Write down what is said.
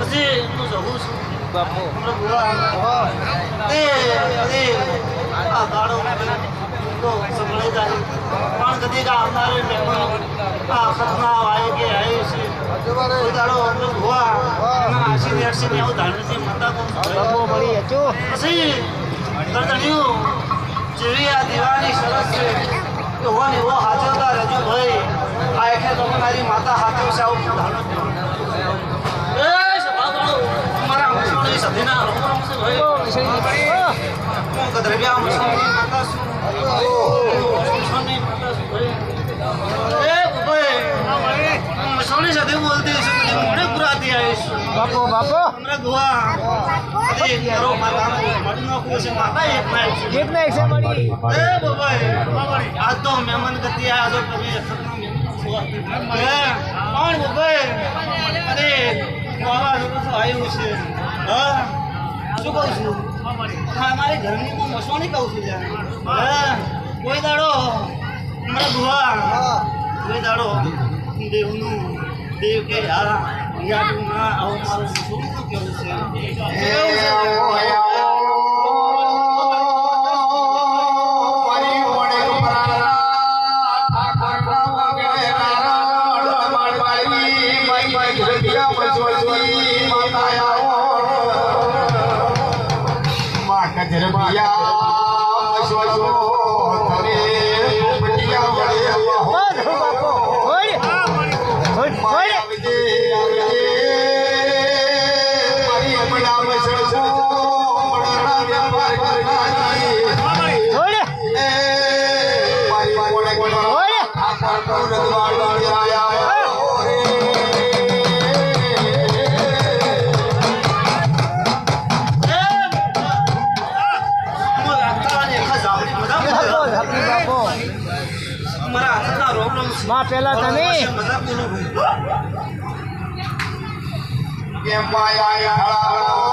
પછી હું જવું છું બાપુ આ દાડો તો સંભળાઈ જાય પણ કદી આવનારે મહેમાન આ ખતના આવે કે આવે છે કોઈ દાડો અમને ભુવા એના આશી વેરસી ને આવું ધારણથી માતા કોણ બાપુ મળી હચો પછી ગરદણિયું જેવી આ દીવાની સરસ છે કે હોન એવો હાચવતા રહેજો ભાઈ આ એકે તમારી માતા હાચવશે આવું ધારણ એ સભા બાળો અમારા મસોડી સધીના રોમ છે ભાઈ હું કદરવ્યા મસોડી માતા છું મસોડી માતા છું ભાઈ એ ભાઈ મસોડી સાથે બોલતી છે કે મોડે પુરાતી આવીશ બાપુ બાપુ हमरा ગુવા એ કરો માતા મડી નો કોઈ છે માતા એક ના છે એક ના એક છે મળી એ બાબાઈ આ તો મહેમાન ગતિ આ જો તમે ખતના મહેમાન કોણ બાબાઈ અરે મારા લોકો આવ્યું છે હા શું કહું છું હા મારી ઘરની હું મસોણી કહું છું હા કોઈ દાડો મારા ગુવા કોઈ દાડો દેવનું દેવ કે યાર યાદ ના આવું મારું શું કેવું છે માં પેલા તમે કેમ પાયા